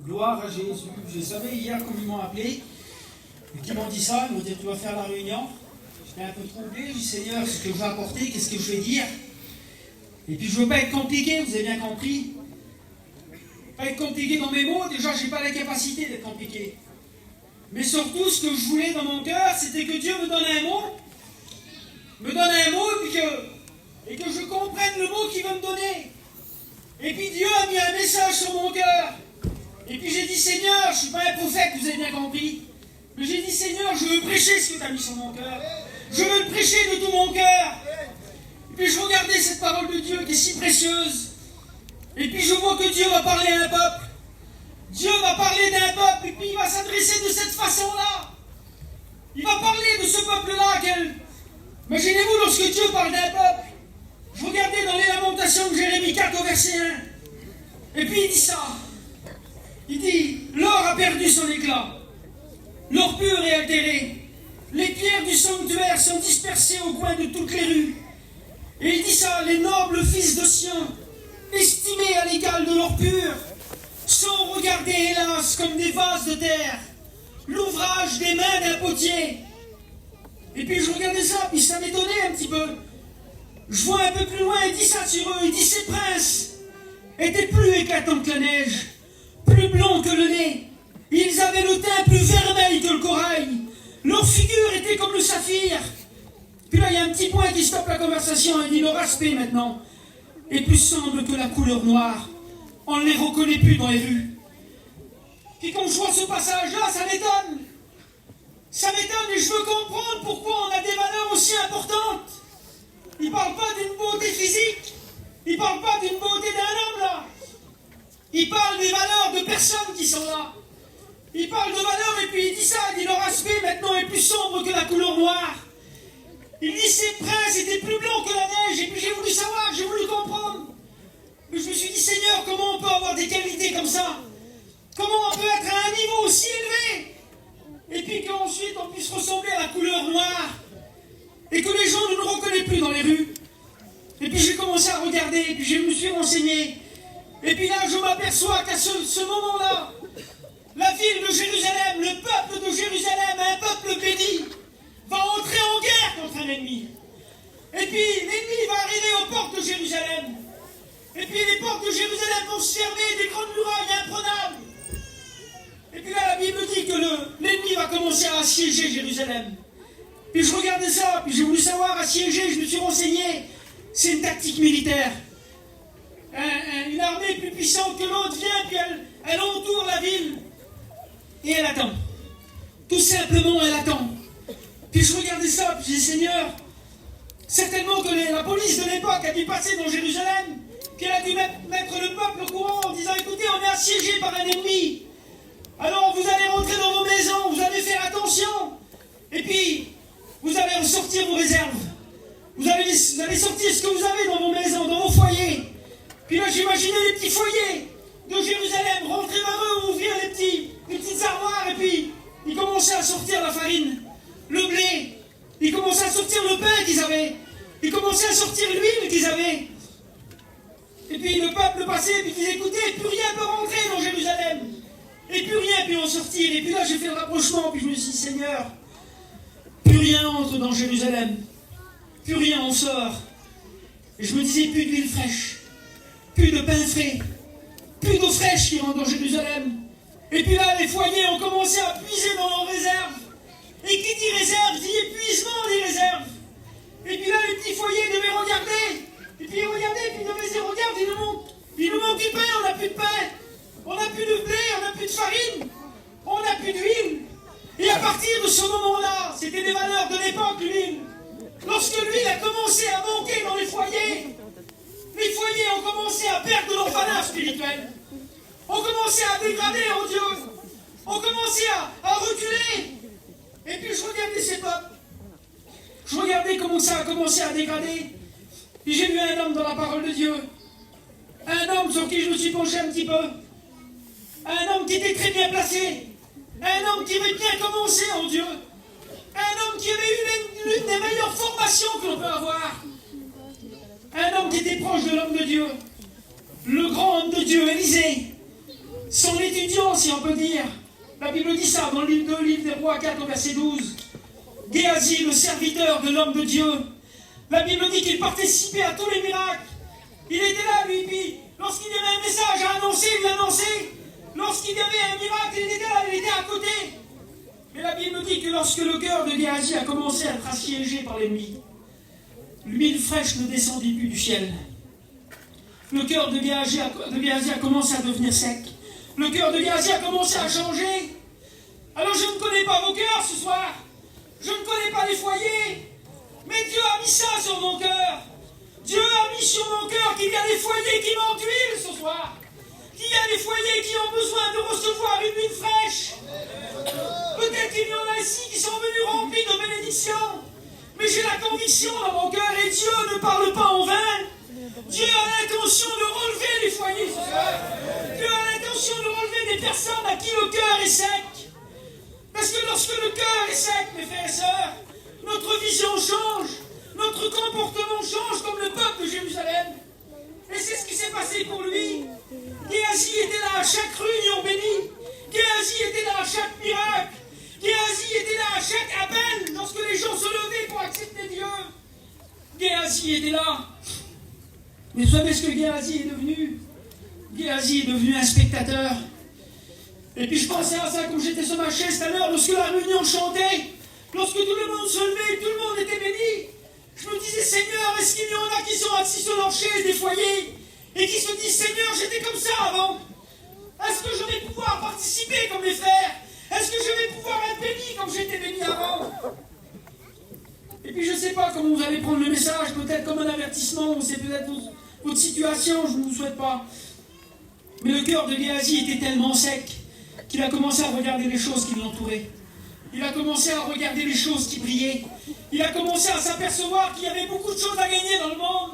Gloire à Jésus. Je savais hier quand ils m'ont appelé, et qu'ils m'ont dit ça, ils m'ont dit tu vas faire la réunion. J'étais un peu troublé, j'ai dit Seigneur, ce que je vais apporter, qu'est-ce que je vais dire? Et puis je ne veux pas être compliqué, vous avez bien compris. Pas être compliqué dans mes mots, déjà j'ai pas la capacité d'être compliqué. Mais surtout ce que je voulais dans mon cœur, c'était que Dieu me donne un mot, et que je comprenne le mot qu'il veut me donner. Et puis Dieu a mis un message sur mon cœur. Et puis j'ai dit Seigneur, je ne suis pas un prophète, vous avez bien compris. Mais j'ai dit Seigneur, je veux prêcher ce que tu as mis sur mon cœur. Je veux le prêcher de tout mon cœur. Et puis je regardais cette parole de Dieu qui est si précieuse. Et puis je vois que Dieu va parler à un peuple. Dieu va parler d'un peuple et puis il va s'adresser de cette façon-là. Il va parler de ce peuple-là. Imaginez-vous lorsque Dieu parle d'un peuple. Je regardais dans les Lamentations de Jérémie 4 au verset 1. Et puis il dit ça. Il dit, l'or a perdu son éclat. L'or pur est altéré. Les pierres du sanctuaire sont dispersées au coin de toutes les rues. Et il dit ça, les nobles fils de Sion, estimés à l'égal de l'or pur, sont regardés, hélas, comme des vases de terre, l'ouvrage des mains d'un potier. Et puis je regardais ça, puis ça m'étonnait un petit peu. Je vois un peu plus loin, il dit ça sur eux, il dit ces princes étaient plus éclatants que la neige, plus blonds que le lait. Ils avaient le teint plus vermeil que le corail. Leur figure était comme le saphir. Puis là, il y a un petit point qui stoppe la conversation. Il dit leur aspect maintenant est plus sombre que la couleur noire. On ne les reconnaît plus dans les rues. Puis quand je vois ce passage-là, ça m'étonne. Ça m'étonne et je veux comprendre pourquoi on a des valeurs aussi importantes. Il ne parle pas d'une beauté physique. Il ne parle pas d'une beauté d'un homme là. Il parle des valeurs de personnes qui sont là. Il parle de valeurs et puis il dit ça, il dit leur aspect maintenant est plus sombre que la couleur noire. Il dit ces princes étaient plus blancs que la neige. Et puis j'ai voulu savoir, j'ai voulu comprendre. Mais je me suis dit Seigneur, comment on peut avoir des qualités comme ça? Comment on peut être à un niveau aussi élevé? Et puis qu'ensuite on puisse ressembler à la couleur noire. Et que les gens ne nous reconnaissent plus dans les rues. Et puis j'ai commencé à regarder, et puis je me suis renseigné. Et puis là je m'aperçois qu'à ce moment-là, la ville de Jérusalem, le peuple de Jérusalem, un peuple béni, va entrer en guerre contre un ennemi. Et puis l'ennemi va arriver aux portes de Jérusalem. Et puis les portes de Jérusalem vont se fermer, des grandes murailles imprenables. Et puis là la Bible dit que l'ennemi va commencer à assiéger Jérusalem. Puis je regardais ça, puis j'ai voulu savoir assiéger, je me suis renseigné. C'est une tactique militaire. Une armée plus puissante que l'autre vient, puis elle entoure la ville. Et elle attend. Tout simplement, elle attend. Puis je regardais ça, puis j'ai dit, Seigneur, certainement que la police de l'époque a dû passer dans Jérusalem, puis elle a dû mettre le peuple au courant en disant, écoutez, on est assiégé par un ennemi. Alors vous allez rentrer dans vos maisons, vous allez faire attention. Et puis, vous allez ressortir vos réserves. Vous allez sortir ce que vous avez dans vos maisons, dans vos foyers. Puis là, j'imaginais les petits foyers de Jérusalem, rentrer vers eux, ouvrir les petites armoires, et puis ils commençaient à sortir la farine, le blé, ils commençaient à sortir le pain qu'ils avaient, ils commençaient à sortir l'huile qu'ils avaient. Et puis le peuple passait, et puis ils disaient, écoutez, plus rien ne peut rentrer dans Jérusalem. Et plus rien ne peut en sortir. Et puis là, j'ai fait le rapprochement, puis je me suis dit, Seigneur, plus rien entre dans Jérusalem. Plus rien en sort. Et je me disais, plus d'huile fraîche, plus de pain frais, plus d'eau fraîche qui rentre dans Jérusalem. Et puis là, les foyers ont commencé à puiser dans leurs réserves. Et qui dit réserve, dit épuisement des réserves. Et puis là, les petits foyers devaient regarder. Et puis ils regardaient, puis ils devaient dire, regarde, il nous manque du pain, on n'a plus de pain. On n'a plus de blé, on n'a plus de farine. On n'a plus d'huile. Et à partir de ce moment-là, c'était des valeurs de l'époque, l'huile. Lorsque l'huile a commencé à manquer dans les foyers ont commencé à perdre leur valeur spirituelle. Ont commencé à dégrader en Dieu. Ont commencé à reculer. Et puis je regardais ces peuples. Je regardais comment ça a commencé à dégrader. Puis j'ai vu un homme dans la parole de Dieu. Un homme sur qui je me suis penché un petit peu. Un homme qui était très bien placé. Un homme qui avait bien commencé en Dieu. Un homme qui avait eu l'une des meilleures formations que l'on peut avoir. Un homme qui était proche de l'homme de Dieu. Le grand homme de Dieu, Élisée. Son étudiant, si on peut dire. La Bible dit ça dans le livre 2, livre des Rois 4, au verset 12. Géasi, le serviteur de l'homme de Dieu, la Bible dit qu'il participait à tous les miracles. Il était là, lui, puis lorsqu'il y avait un message à annoncer, il l'annonçait. Lorsqu'il y avait un miracle, il était là, il était à côté. Mais la Bible dit que lorsque le cœur de Géasi a commencé à être assiégé par l'ennemi, l'huile fraîche ne descendit plus du ciel. Le cœur de Géasi a commencé à devenir sec. Le cœur de Géasi a commencé à changer. Alors je ne connais pas vos cœurs ce soir. Je ne connais pas les foyers. Mais Dieu a mis ça sur mon cœur. Dieu a mis sur mon cœur qu'il y a des foyers qui manquent d'huile ce soir. Qu'il y a des foyers qui ont besoin de recevoir une huile fraîche. Peut-être qu'il y en a ici qui sont venus remplis de bénédictions. Mais j'ai la conviction dans mon cœur, et Dieu ne parle pas en vain. Dieu a l'intention de relever les foyers ce soir. Dieu a l'intention de relever des personnes à qui le cœur est sec. Parce que lorsque le cœur est sec, mes frères et sœurs, notre vision change, notre comportement change comme le peuple de Jérusalem. Et c'est ce qui s'est passé pour lui. Géasi était là à chaque réunion bénie. Géasi était là à chaque miracle. Géasi était là à chaque appel lorsque les gens se levaient pour accepter Dieu. Géasi était là. Mais vous savez ce que Géasi est devenu? Géasi est devenu un spectateur. Et puis je pensais à ça comme j'étais sur ma chaise tout à l'heure, lorsque la réunion chantait, lorsque tout le monde se levait, tout le monde était béni. Je me disais, Seigneur, est-ce qu'il y en a qui sont assis sur leur chaise des foyers et qui se disent, Seigneur, j'étais comme ça avant. Est-ce que je vais pouvoir participer comme les frères? Est-ce que je vais pouvoir être béni comme j'étais béni avant? Et puis je ne sais pas comment vous allez prendre le message, peut-être comme un avertissement, ou c'est peut-être votre situation, je ne vous souhaite pas. Mais le cœur de Géasi était tellement sec qu'il a commencé à regarder les choses qui l'entouraient. Il a commencé à regarder les choses qui brillaient. Il a commencé à s'apercevoir qu'il y avait beaucoup de choses à gagner dans le monde.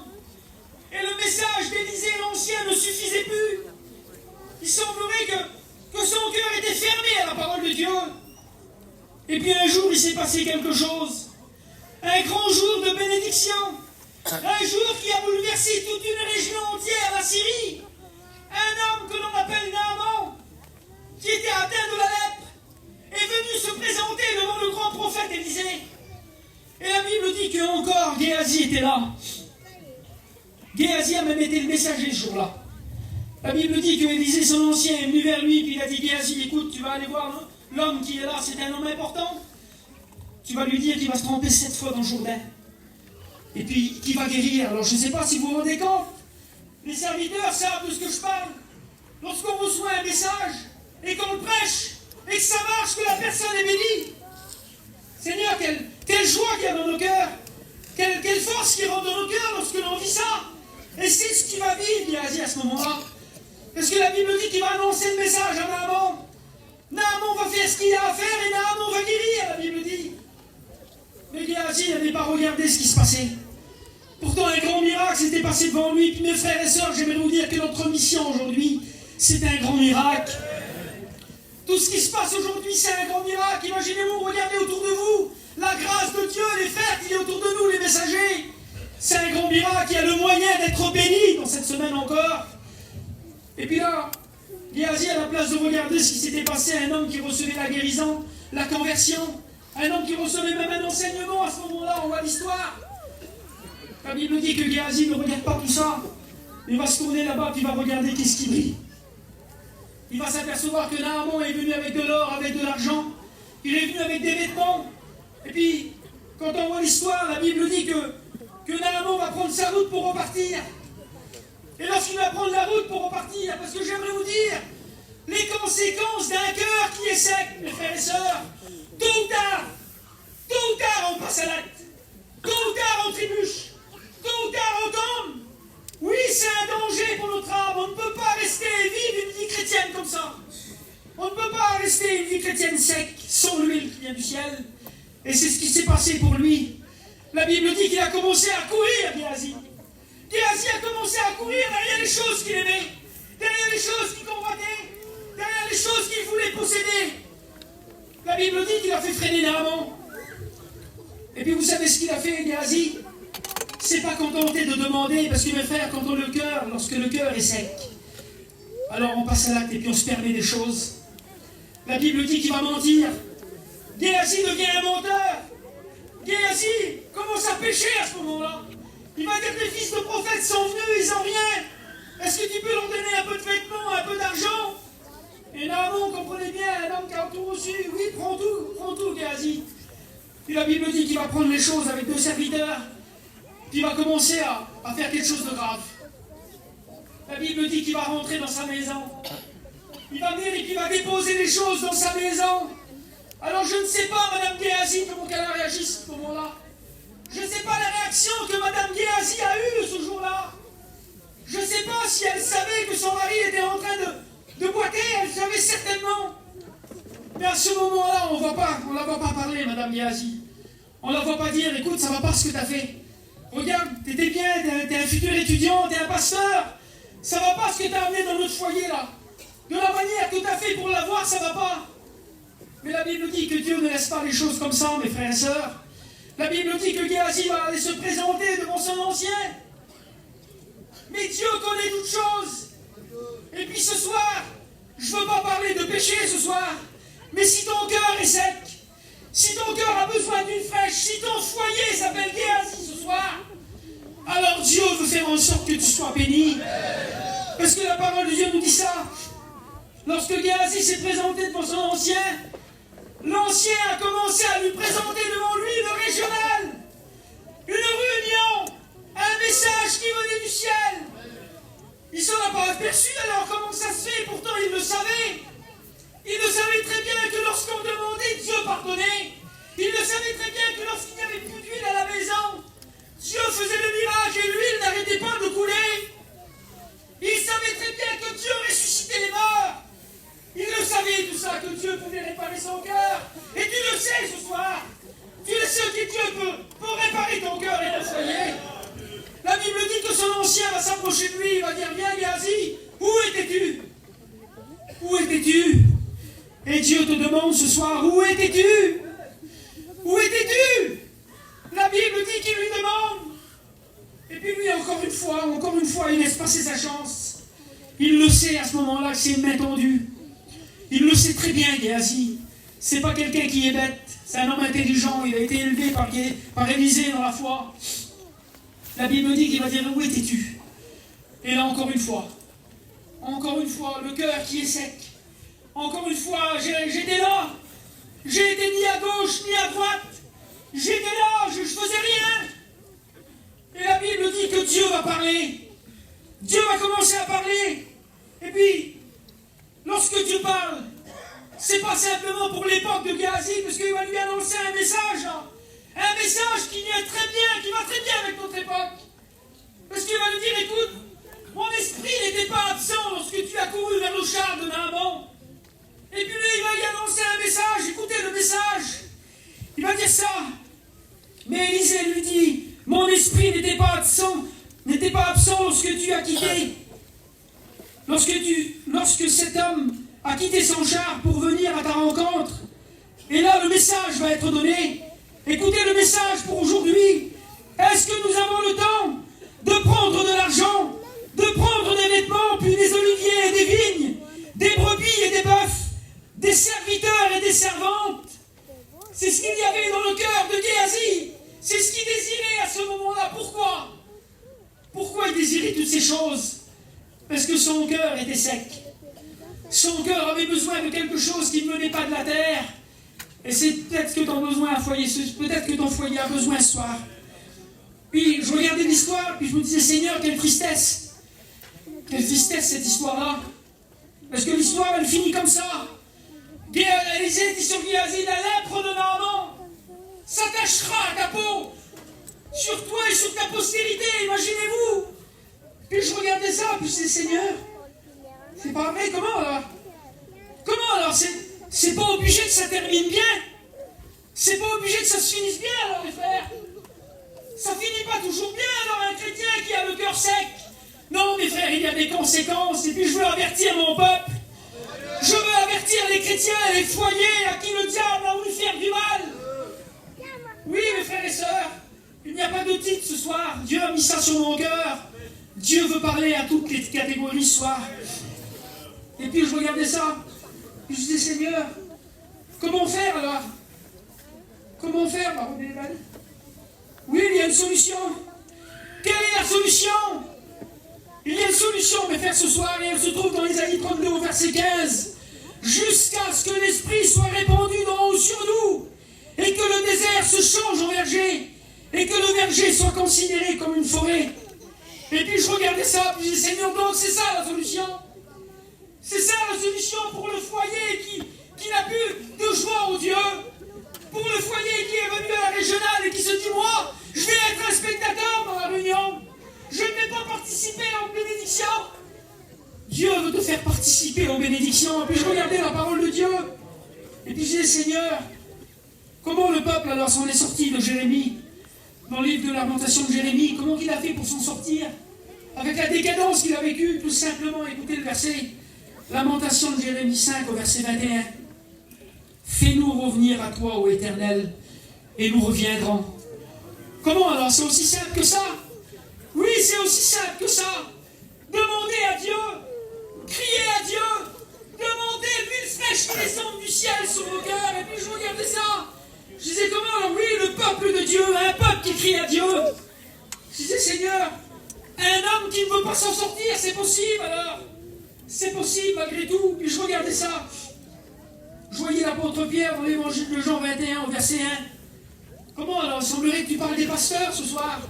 Et le message d'Élisée l'Ancien ne suffisait plus. Il semblerait que son cœur était fermé à la parole de Dieu. Et puis un jour, il s'est passé quelque chose. Un grand jour de bénédiction. Un jour qui a bouleversé toute une région entière, la Syrie. Un homme que l'on appelle Naaman, qui était atteint de la lèpre, est venu se présenter devant le grand prophète Élisée. Et la Bible dit que encore Géasi était là. Géasi a même été le messager ce jour-là. La Bible dit que Élisée, son ancien, est venu vers lui, puis il a dit, Géasi, écoute, tu vas aller voir l'homme qui est là, c'est un homme important. Tu vas lui dire qu'il va se tremper 7 fois dans le Jourdain. Et puis, qu'il va guérir. Alors, je ne sais pas si vous vous rendez compte. Les serviteurs savent de ce que je parle. Lorsqu'on reçoit un message, et qu'on le prêche, et que ça marche, que la personne est bénie. Seigneur, quelle joie qu'il y a dans nos cœurs. Quelle force qui rentre dans nos cœurs lorsque l'on vit ça. Et c'est ce qui va vivre Géasi à ce moment-là. Parce que la Bible dit qu'il va annoncer le message à Naaman. Naaman va faire ce qu'il a à faire et Naaman va guérir, la Bible dit. Mais Géasi n'avait pas regardé ce qui se passait. Pourtant, un grand miracle s'était passé devant lui. Puis mes frères et sœurs, j'aimerais vous dire que notre mission aujourd'hui, c'est un grand miracle. Tout ce qui se passe aujourd'hui, c'est un grand miracle. Imaginez-vous, regardez autour de vous. La grâce de Dieu, les frères qui est autour de nous, les messagers. C'est un grand miracle. Il y a le moyen d'être béni dans cette semaine encore. Et puis là, Géasi, à la place de regarder ce qui s'était passé, un homme qui recevait la guérison, la conversion, un homme qui recevait même un enseignement, à ce moment-là, on voit l'histoire. La Bible dit que Géasi ne regarde pas tout ça. Il va se tourner là-bas, puis il va regarder qu'est-ce qui brille. Il va s'apercevoir que Naaman est venu avec de l'or, avec de l'argent. Il est venu avec des vêtements. Et puis, quand on voit l'histoire, la Bible dit que Naaman va prendre sa route pour repartir. Et lorsqu'il va prendre la route pour repartir, parce que j'aimerais vous dire, les conséquences d'un cœur qui est sec, mes frères et sœurs, tôt ou tard, on passe à l'acte. Tôt ou tard, on trébuche. Tôt ou tard, on tombe. Oui, c'est un danger pour notre âme. On ne peut pas rester et vivre une vie chrétienne comme ça. On ne peut pas rester une vie chrétienne sec, sans l'huile qui vient du ciel. Et c'est ce qui s'est passé pour lui. La Bible dit qu'il a commencé à courir, Géasi. Géasi a commencé à courir derrière les choses qu'il aimait, derrière les choses qu'il convoitait, derrière les choses qu'il voulait posséder. La Bible dit qu'il a fait freiner Naaman. Et puis vous savez ce qu'il a fait, Géasi? C'est pas contenté de demander, parce que mes frères, lorsque le cœur est sec, alors on passe à l'acte et puis on se permet des choses. La Bible dit qu'il va mentir. Géasi devient un menteur. Géasi commence à pécher à ce moment-là. Il va dire que les fils de prophètes sont venus, ils n'ont rien. Est-ce que tu peux leur donner un peu de vêtements, un peu d'argent? Et Naaman comprenait bien, un homme qui a tout reçu. Oui, prends tout, Géasi. Puis la Bible dit qu'il va prendre les choses avec 2 serviteurs. Puis il va commencer à faire quelque chose de grave. La Bible dit qu'il va rentrer dans sa maison. Il va venir et qu'il va déposer les choses dans sa maison. Alors je ne sais pas, Madame Géasi, comment elle a réagi à ce moment-là. Je ne sais pas la réaction que Madame Géasi a eue ce jour-là. Je ne sais pas si elle savait que son mari était en train de boiter, elle savait certainement. Mais à ce moment-là, on ne la voit pas parler, Madame Géasi. On ne la voit pas dire, écoute, ça ne va pas ce que tu as fait. Regarde, t'étais bien, t'es un futur étudiant, t'es un pasteur. Ça ne va pas ce que tu as amené dans notre foyer là. De la manière que tu as fait pour l'avoir, ça ne va pas. Mais la Bible dit que Dieu ne laisse pas les choses comme ça, mes frères et sœurs. La Bible dit que Géasi va aller se présenter devant son ancien. Mais Dieu connaît toutes choses. Et puis ce soir, je ne veux pas parler de péché ce soir, mais si ton cœur est sec, si ton cœur a besoin d'une fraîche, si ton foyer s'appelle Géasi ce soir, alors Dieu veut faire en sorte que tu sois béni. Parce que la parole de Dieu nous dit ça. Lorsque Géasi s'est présenté devant son ancien, l'ancien a commencé à lui présenter devant lui le régional, une réunion, un message qui venait du ciel. Il ne s'en a pas aperçu alors comment ça se fait, pourtant il le savait. Il le savait très bien que lorsqu'on demandait, Dieu pardonnait. Il le savait très bien que lorsqu'il n'y avait plus d'huile à la maison, Dieu faisait le miracle et l'huile n'arrêtait pas de couler. Il savait très bien que Dieu ressuscitait les morts. Il le savait tout ça, que Dieu pouvait réparer son cœur. Et tu le sais ce soir. Tu le sais que Dieu peut réparer ton cœur et ton foyer. La Bible dit que son ancien va s'approcher de lui, il va dire, viens Géasi, où étais-tu? Où étais-tu? Et Dieu te demande ce soir, où étais-tu? Où étais-tu? La Bible dit qu'il lui demande. Et puis lui, encore une fois, il laisse passer sa chance. Il le sait à ce moment-là que c'est une main tendue. Il le sait très bien, Géasi. C'est pas quelqu'un qui est bête. C'est un homme intelligent. Il a été élevé par Élisée dans la foi. La Bible dit qu'il va dire, où étais-tu? Et là, encore une fois, le cœur qui est sec. Encore une fois, j'étais là. J'ai été ni à gauche, ni à droite. J'étais là, je faisais rien. Et la Bible dit que Dieu va parler. Dieu va commencer à parler. Et puis, lorsque Dieu parle, c'est pas simplement pour l'époque de Géasi, parce qu'il va lui annoncer un message. Un message qui va très bien avec notre époque. Parce qu'il va lui dire, écoute, mon esprit n'était pas absent lorsque tu as couru vers le char de Naaman. Et puis lui, il va lui annoncer un message, écoutez le message. Il va dire ça. Mais Élisée lui dit, mon esprit n'était pas absent lorsque tu as quitté. Lorsque cet homme a quitté son char pour venir à ta rencontre. Et là, le message va être donné. Écoutez le message pour aujourd'hui. Est-ce que nous avons le temps de prendre de l'argent, de prendre des vêtements, puis des oliviers et des vignes, des brebis et des bœufs, des serviteurs et des servantes? C'est ce qu'il y avait dans le cœur de Géasi. C'est ce qu'il désirait à ce moment-là. Pourquoi il désirait toutes ces choses? Parce que son cœur était sec. Son cœur avait besoin de quelque chose qui ne venait pas de la terre. Et c'est peut-être que ton foyer a besoin ce soir. Puis je regardais l'histoire, puis je me disais, Seigneur, quelle tristesse. Quelle tristesse cette histoire-là. Parce que l'histoire, elle finit comme ça. Élisée dit sur Géasi, la lèpre de Naaman s'attachera à ta peau, sur toi et sur ta postérité, imaginez-vous. Puis je regardais ça, puis je disais, Seigneur, c'est pas vrai, comment là? Comment alors? C'est pas obligé que ça termine bien. C'est pas obligé que ça se finisse bien alors les frères. Ça finit pas toujours bien alors un chrétien qui a le cœur sec. Non mes frères, il y a des conséquences. Et puis je veux avertir mon peuple. Je veux avertir les chrétiens et les foyers à qui le diable a voulu faire du mal. Oui mes frères et sœurs, il n'y a pas de titre ce soir. Dieu a mis ça sur mon cœur. Dieu veut parler à toutes les catégories ce soir. Et puis je regardais ça. Je disais, Seigneur, comment faire alors? Comment faire, Baron Bénéval? Oui, il y a une solution. Quelle est la solution? Il y a une solution, mes frères, ce soir, et elle se trouve dans Ésaïe 32, au verset 15. Jusqu'à ce que l'Esprit soit répandu d'en haut sur nous, et que le désert se change en verger, et que le verger soit considéré comme une forêt. Et puis je regardais ça, puis je disais, Seigneur, donc c'est ça la solution. C'est ça la solution pour le foyer qui n'a plus de joie au Dieu. Pour le foyer qui est venu à la régionale et qui se dit, moi, je vais être un spectateur dans la réunion. Je ne vais pas participer aux bénédictions. Dieu veut te faire participer aux bénédictions. Et puis je regardais la parole de Dieu. Et puis je disais, Seigneur, comment le peuple alors s'en est sorti de Jérémie? Dans le livre de Lamentation de Jérémie, comment il a fait pour s'en sortir? Avec la décadence qu'il a vécue, tout simplement, écoutez le verset. Lamentation de Jérémie 5 au verset 21. Fais-nous revenir à toi, ô Éternel, et nous reviendrons. Comment alors? C'est aussi simple que ça? Oui, c'est aussi simple que ça. Demandez à Dieu, criez à Dieu, demandez l'huile fraîche qui descend du ciel sur vos cœurs. Et puis je regardais ça. Je disais, comment alors? Oui, le peuple de Dieu, un peuple qui crie à Dieu. Je disais, Seigneur, un homme qui ne veut pas s'en sortir, c'est possible alors? C'est possible malgré tout. Puis je regardais ça. Je voyais l'apôtre Pierre dans l'évangile de Jean 21 au verset 1. Comment alors? Il semblerait que tu parles des pasteurs ce soir.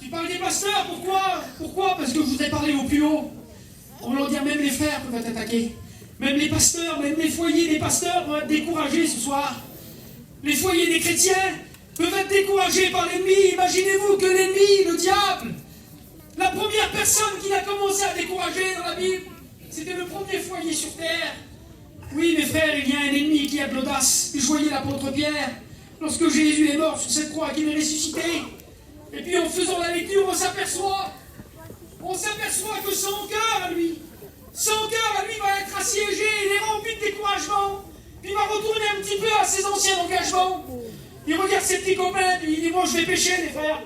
Tu parles des pasteurs, pourquoi? Pourquoi? Parce que je vous ai parlé au plus haut. On va dire même les frères peuvent être attaqués. Même les pasteurs, même les foyers des pasteurs vont être découragés ce soir. Les foyers des chrétiens peuvent être découragés par l'ennemi. Imaginez-vous que l'ennemi, le diable, la première personne qui a commencé à décourager dans la Bible, c'était le premier foyer sur terre. Oui, mes frères, il y a un ennemi qui a de l'audace. Je voyais l'apôtre Pierre, lorsque Jésus est mort sur cette croix, qu'il est ressuscité. Et puis en faisant la lecture, on s'aperçoit que son cœur à lui va être assiégé, il est rempli de découragement. Puis il va retourner un petit peu à ses anciens engagements. Il regarde ses petits copains, puis il dit, moi je vais pêcher les frères.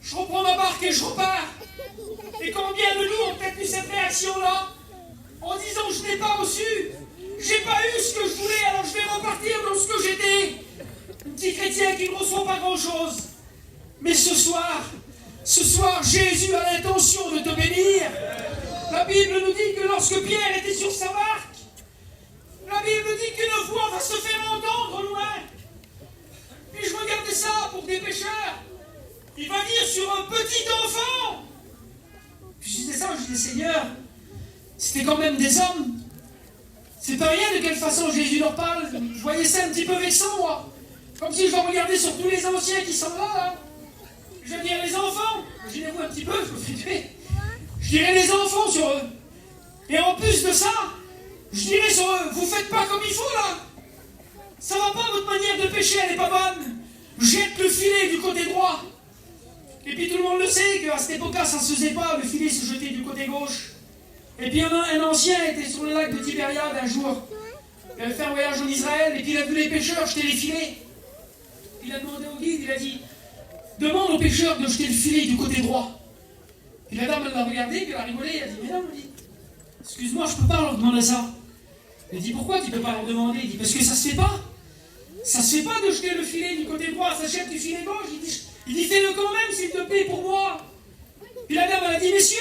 Je reprends ma barque et je repars. Et combien de nous ont peut-être eu cette réaction-là, en disant, je n'ai pas reçu, j'ai pas eu ce que je voulais, alors je vais repartir dans ce que j'étais. Un petit chrétien qui ne reçoit pas grand-chose. Mais ce soir, Jésus a l'intention de te bénir. La Bible nous dit que lorsque Pierre était sur sa barque, la Bible dit qu'une voix va se faire entendre loin. Puis je regardais ça pour des pécheurs. Il va dire sur un petit enfant. Puis je disais ça, je disais, Seigneur, c'était quand même des hommes. C'est pas rien de quelle façon Jésus leur parle. Je voyais ça un petit peu vexant, moi. Comme si je regardais sur tous les anciens qui sont là. Je veux dire les enfants. Imaginez-vous un petit peu, je me fais tuer. Je dirais les enfants sur eux. Et en plus de ça, je dirais sur eux, vous faites pas comme il faut là. Ça va pas, votre manière de pêcher, elle est pas bonne. Jette le filet du côté droit. Et puis tout le monde le sait qu'à cette époque-là, ça ne se faisait pas, le filet se jetait du côté gauche. Et puis un ancien était sur le lac de Tibériade un jour. Il avait fait un voyage en Israël, et puis il a vu les pêcheurs jeter les filets. Il a demandé au guide, il a dit, demande aux pêcheurs de jeter le filet du côté droit. Puis la dame, elle l'a regardé, puis elle a rigolé, elle a dit, mais non, elle dit, excuse-moi, je ne peux pas leur demander ça. Elle dit, pourquoi tu ne peux pas leur demander? Il dit, parce que ça se fait pas. Ça se fait pas de jeter le filet du côté droit, ça jette du filet gauche. Il dit, fais-le quand même, s'il te plaît, pour moi. Puis la dame, elle a dit, messieurs,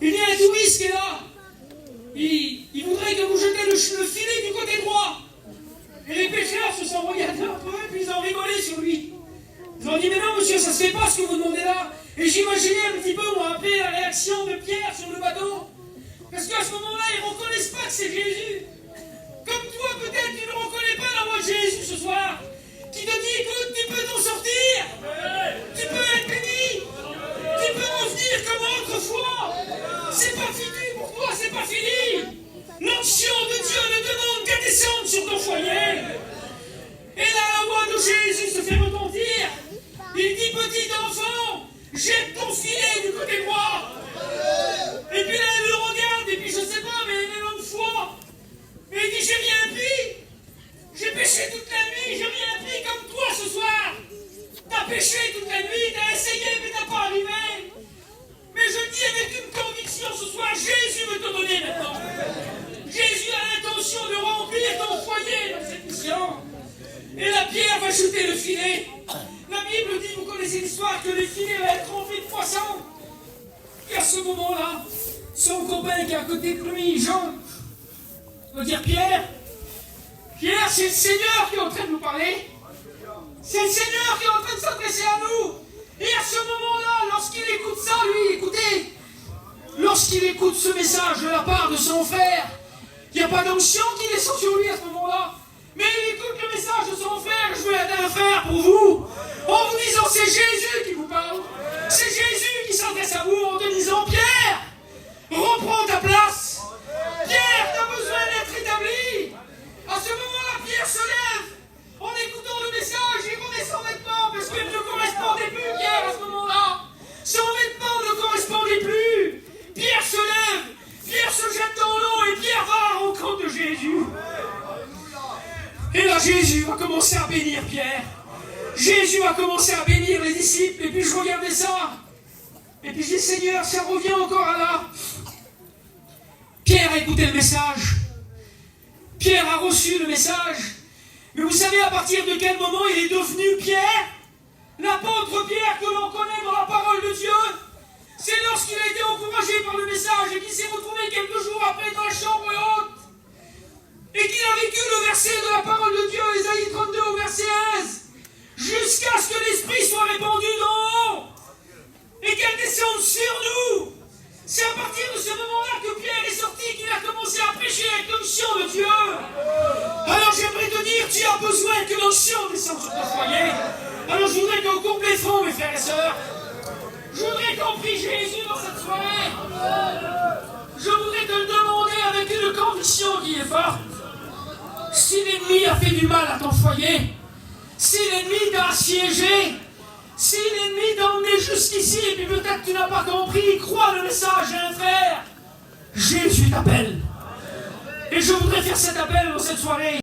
il y a un touriste qui est là. Il voudrait que vous jetez le filet du côté droit. Et les pêcheurs se sont regardés entre eux, puis ils ont rigolé sur lui. Ils ont dit, mais non, monsieur, ça se fait pas ce que vous demandez là. Et j'imaginais un petit peu, moi, après la réaction de Pierre sur le bateau. Parce qu'à ce moment-là, ils ne reconnaissent pas que c'est Jésus. Comme toi, peut-être, tu ne reconnais pas la voix de Jésus ce soir. Qui te dit, écoute, tu peux t'en sortir. Tu peux être béni. Tu peux revenir comme autrefois. C'est pas fini pour toi, c'est pas fini. L'onction de Dieu ne demande qu'à descendre sur ton foyer. Et là, la voix de Jésus se fait retentir. Il dit, petit enfant, jette ton filet du côté droit. Et puis là, elle le regarde, et puis je sais pas, mais elle est longue foi. Et il dit, j'ai rien pris. J'ai pêché toute la nuit, j'ai rien pris comme toi ce soir. T'as pêché toute la nuit, t'as essayé, mais t'as pas arrivé. Mais je dis avec une conviction ce soir, Jésus veut te donner maintenant. Jésus a l'intention de rendre Et la pierre va jeter le filet. La Bible dit, vous connaissez l'histoire, que le filet va être rempli de poissons. Et à ce moment-là, son copain qui est à côté de lui, Jean, va dire, Pierre, c'est le Seigneur qui est en train de nous parler. C'est le Seigneur qui est en train de s'adresser à nous. Et à ce moment-là, lorsqu'il écoute ça, lui, écoutez, lorsqu'il écoute ce message de la part de son frère, il n'y a pas d'onction qui descend sur lui à ce moment-là. Mais il écoute le message de son frère. Je veux aider un frère pour vous, en vous disant, c'est Jésus qui vous parle. C'est Jésus qui s'adresse à vous en te disant, Pierre, reprends ta place. Pierre, tu as besoin d'être établi. À ce moment-là, Pierre se lève. En écoutant le message, il remet son vêtement parce qu'il ne correspondait plus, Pierre, à ce moment-là. Son vêtement ne correspondait plus. Pierre se lève, Pierre se jette dans l'eau et Pierre va à la rencontre de Jésus. Et là, Jésus va commencer à bénir Pierre. Jésus va commencer à bénir les disciples. Et puis je regardais ça. Et puis je dis, Seigneur, ça revient encore à là. Pierre a écouté le message. Pierre a reçu le message. Mais vous savez à partir de quel moment il est devenu Pierre? L'apôtre Pierre que l'on connaît dans la parole de Dieu. C'est lorsqu'il a été encouragé par le message et qu'il s'est retrouvé quelques jours après dans la chambre haute. Et qu'il a vécu le verset de la parole de Dieu, Ésaïe 32 au verset 11. Jusqu'à ce que l'Esprit soit répandu d'en haut. Et qu'elle descende sur nous. C'est à partir de ce moment-là que Pierre est sorti, qu'il a commencé à prêcher avec l'onction de Dieu. Alors j'aimerais te dire, tu as besoin que l'onction descende sur ton foyer. Alors je voudrais qu'on coupe les fronts, mes frères et sœurs. Je voudrais qu'on prie Jésus dans cette soirée. Je voudrais te le demander avec une conviction qui est forte. Si l'ennemi a fait du mal à ton foyer, si l'ennemi t'a assiégé, si l'ennemi t'a emmené jusqu'ici et puis peut-être tu n'as pas compris, crois le message à un frère. Jésus t'appelle. Et je voudrais faire cet appel dans cette soirée.